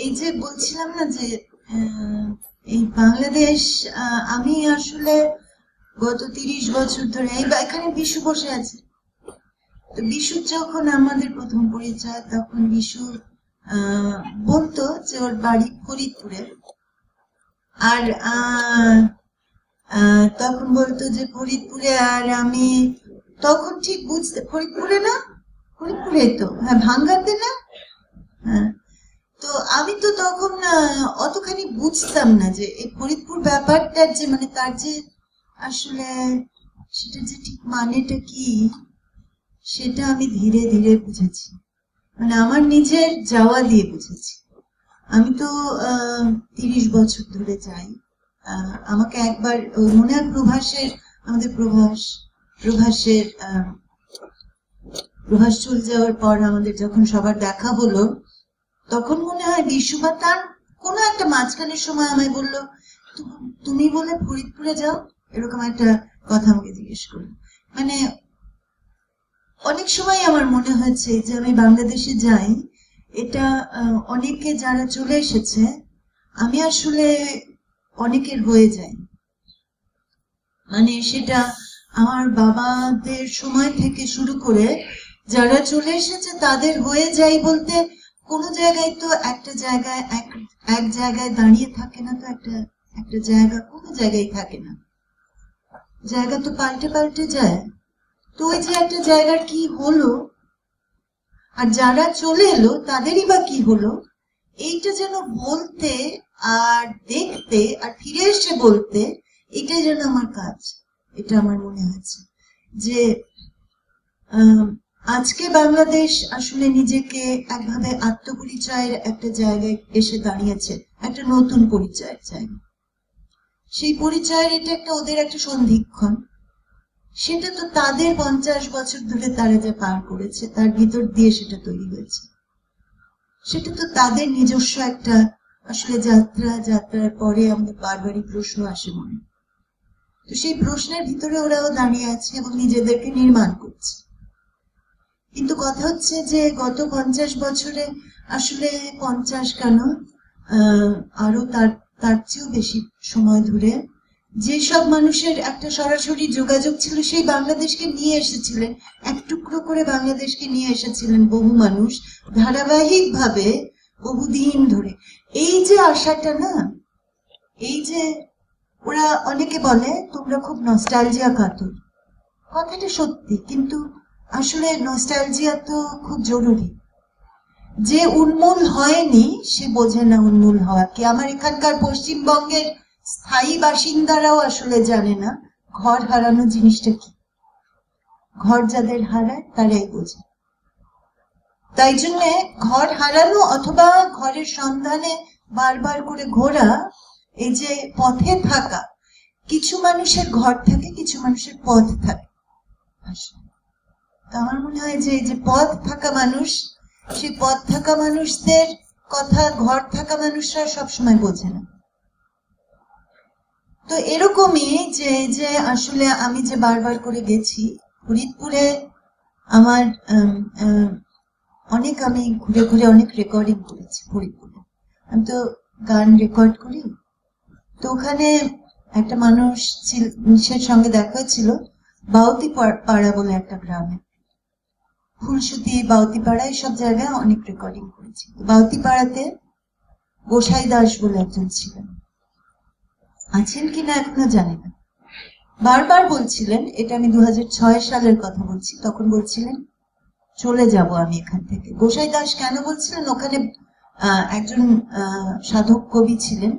এই যে বলছিলাম না যে এই বাংলাদেশ, আমি আসলে গত 30 বছর ধরে এখানে বিশু বসে আছে। তো বিশু যখন আমাদের প্রথম পরিচয়, তখন বিশু বলতো যে ওর বাড়ি ফরিদপুরে। আর তখন বলতো যে ফরিদপুরে, আর আমি তখন ঠিক বুঝতে, ফরিদপুরে না, ফরিদপুরে তো হ্যাঁ, ভাঙ্গাতে না, হ্যাঁ। তো আমি তো তখন অতখানি বুঝতাম না যে এই ফরিদপুর ব্যাপারটার যে মানে তার যে আসলে সেটা যে ঠিক মানেটা কি, সেটা আমি ধীরে ধীরে বুঝেছি, মানে আমার নিজের যাওয়া দিয়ে বুঝেছি। আমি তো 30 বছর ধরে যাই। আমাকে একবার মনে হয় প্রভাসের, আমাদের প্রভাসের প্রভাস চলে যাওয়ার পর আমাদের যখন সবার দেখা হলো, তখন মনে হয় বিশু বা তার কোনো একটা মাঝখানের সময় আমায় বললো, তুমি বলে ফরিদপুরে যাও, এরকম একটা কথা আমাকে জিজ্ঞেস করলো। মানে অনেক সময় আমার মনে হয়েছে যে আমি বাংলাদেশে যাই, এটা অনেকে যারা চলে এসেছে, আমি আসলে অনেকের হয়ে যাই। মানে সেটা আমার বাবাদের সময় থেকে শুরু করে যারা চলে এসেছে তাদের হয়ে যাই বলতে, কোনো জায়গায় তো একটা জায়গায় এক জায়গায় দাঁড়িয়ে থাকে না, তো একটা জায়গা কোনো জায়গায় থাকে না, জায়গা তো পাল্টে পাল্টে যায়। তো ওই যে একটা জায়গার কি হলো, আর যারা চলে এলো তাদেরই বা কি হলো, এইটা যেন বলতে আর দেখতে আর ফিরে এসে বলতে, এটাই যেন আমার কাজ। এটা আমার মনে হয়েছে যে আজকে বাংলাদেশ আসলে নিজেকে একভাবে আত্মপরিচয়ের একটা জায়গায় এসে দাঁড়িয়েছে, একটা নতুন পরিচয়ের জায়গা। সেই পরিচয়ের এটা একটা ওদের একটা সন্ধিক্ষণ। সেটা তো তাদের 50 বছর ধরে তারা যা পার করেছে তার ভিতর দিয়ে সেটা তৈরি হয়েছে। সেটা তো তাদের নিজস্ব একটা আসলে যাত্রার পরে আমাদের বারবারই প্রশ্ন আসে মনে। তো সেই প্রশ্নের ভিতরে ওরাও দাঁড়িয়ে আছে এবং নিজেদেরকে নির্মাণ করছে। কিন্তু কথা হচ্ছে যে গত 50 বছরে আসলে 50 কেন, আরো তার চেয়েও বেশি সময় ধরে যেসব মানুষের একটা সরাসরি যোগাযোগ ছিল, সেই বাংলাদেশকে নিয়ে এসেছিলেন, এক টুকরো করে বাংলাদেশকে নিয়ে এসেছিলেন বহু মানুষ ধারাবাহিক ভাবে বহুদিন ধরে। এই যে আশাটা না, এই যে ওরা অনেকে বলে তোমরা খুব নস্টালজিয়া কাতর, কথাটা সত্যি, কিন্তু আসলে নস্টালজিয়া তো খুব জরুরি। যে উন্মূল হয়নি সে বোঝে না উন্মূল হওয়া কি। আমার এখানকার পশ্চিমবঙ্গের স্থায়ী বাসিন্দারাও আসলে জানে না ঘর হারানো জিনিসটা কি। ঘর যাদের হারায় তারাই বোঝে। তাই জন্য ঘর হারানো অথবা ঘরের সন্ধানে বারবার করে ঘোরা, এই যে পথে থাকা, কিছু মানুষের ঘর থাকে, কিছু মানুষের পথ থাকে। আমার মনে হয় যে এই যে পথ থাকা মানুষ, সেই পথ থাকা মানুষদের কথা ঘর থাকা মানুষরা সবসময় বোঝে না। তো এরকমই যে আসলে আমি যে বারবার করে গেছি ফরিদপুরে, আমার অনেক, আমি ঘুরে ঘুরে অনেক রেকর্ডিং করেছি ফরিদপুরে। আমি তো গান রেকর্ড করি। তো ওখানে একটা মানুষের সঙ্গে দেখা হয়েছিল বাউতি পাড়া বলে একটা গ্রামে, ফুলসুতি, বাউতিপাড়া, এইসব জায়গায় অনেক রেকর্ডিং করেছি। বাউতিপাড়াতে গোসাই দাস বলে একজন ছিলেন, আছেন কিনা এখনো জানি না। বারবার বলছিলেন, এটা আমি 2006 সালের কথা বলছি, তখন বলছিলেন চলে যাব আমি এখান থেকে। গোসাই দাস কেন বলছিলেন, ওখানে একজন সাধক কবি ছিলেন,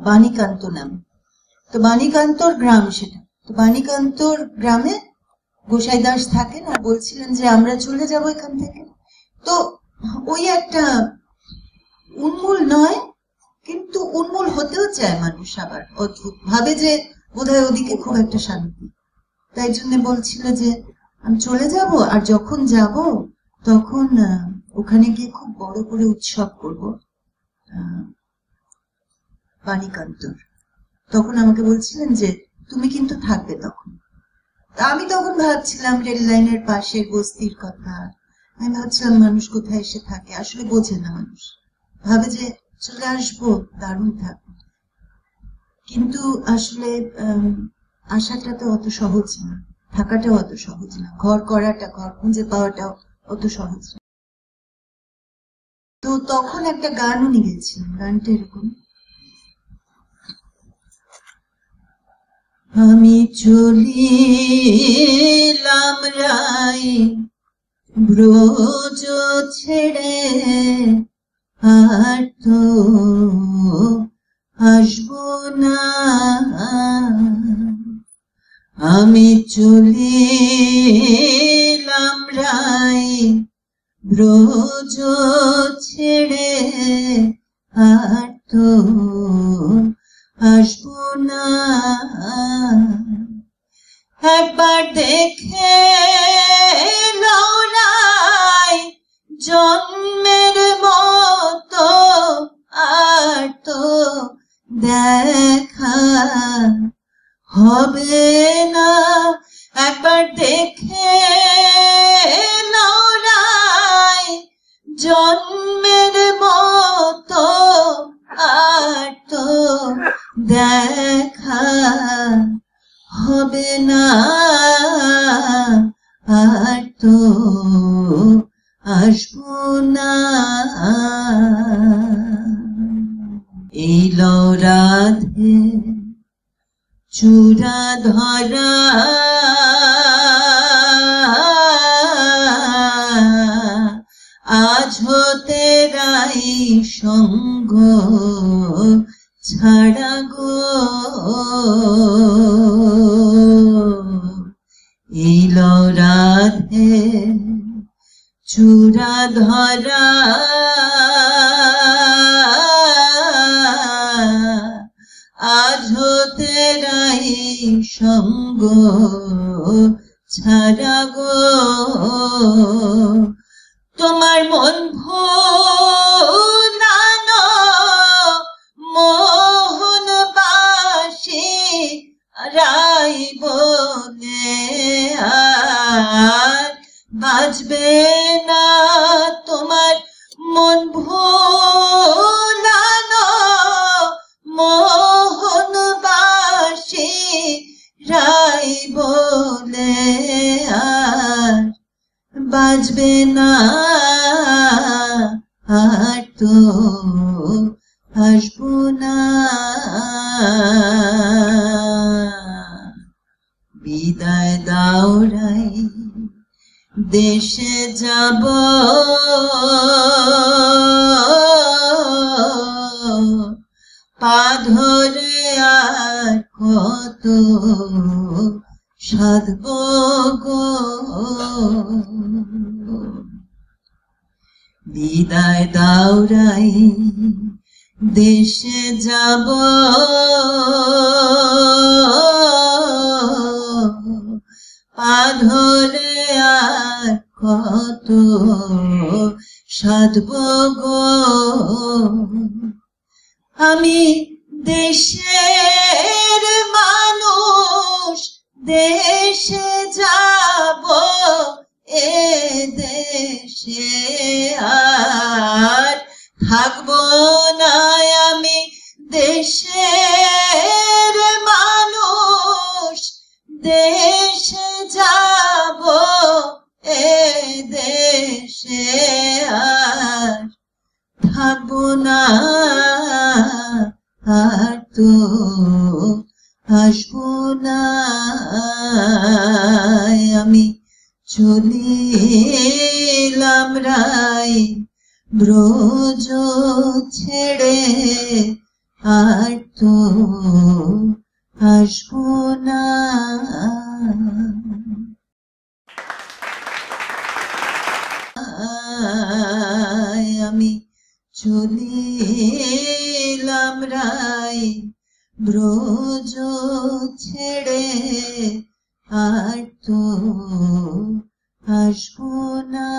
বাণীকান্ত নাম। তো বাণীকান্তর গ্রাম সেটা। তো বাণীকান্তর গ্রামে গোসাই দাস থাকেন, আর বলছিলেন যে আমরা চলে যাব এখান থেকে। তো ওই একটা উন্মূল নয়, কিন্তু উন্মূল হতেও চায় মানুষ, আবার অদ্ভুত ভাবে যে বোধহয় ওদিকে খুব একটা শান্তি। তাই জন্য বলছিল যে আমি চলে যাব, আর যখন যাব তখন ওখানে গিয়ে খুব বড় করে উৎসব করব বাণীকান্তর। তখন আমাকে বলছিলেন যে তুমি কিন্তু থাকবে তখন। আমি তখন ভাবছিলাম রেল লাইনের পাশের বস্তির কথা, আমি ভাবছিলাম মানুষ কোথায় এসে থাকে, আসলে বোঝে না। মানুষ ভাবে যে চলে আসবো, দারুণ থাকবো, কিন্তু আসলে আসাটা তো অত সহজ না, থাকাটাও অত সহজ না, ঘর করাটা, ঘর খুঁজে পাওয়াটাও অত সহজ না। তো তখন একটা গানও নিয়ে গেছিলাম, গানটা এরকম: আমি চলিলাম রাই ব্রজ ছেড়ে, আর তো আসবো না। আমি চলিলাম রাই ব্রজ ছেড়ে, আর তো আসবো না। একবার দেখে লড়াই জন্মের মতো, আর তো দেখা হবে না। একবার দেখে লড়াই জন্মের মতো, আর তো দেখা হবে না। আর তো আসবো না। এলো রাধে চূড়া ধরা, আজ হতে রাই সঙ্গ ছাড়া গো। এলো রাধে চূড়া ধরা, আজ হতে রাই সঙ্গ ছাড়া গো। তোমার মন ভোলানো মোহন বাসি রাই বলে আর বাজবে না। তোমার মন ভোলানো মোহন বাসি রাই বলে আর বাজবে না। আর তো আসবো না। বিদায় দাও রাই দেশে যাব, পা ধরে আর কত সাধব গো। বিদায় দাও রাই দেশে যাব, পা ধরে আর কত সাধব গো। আমি দেশের মানুষ, দেশে যাব, এ দেশে আর থাকবো না। আমি দেশের মানুষ, দেশে যাব, এ দেশে আর থাকবো না। আর তো আসবো না। আমি চলিলাম রাই ব্রজ ছেড়ে, আর তো আসবো না। আমি চলিলাম রাই ব্রজ ছেড়ে, আর তো আসবো না।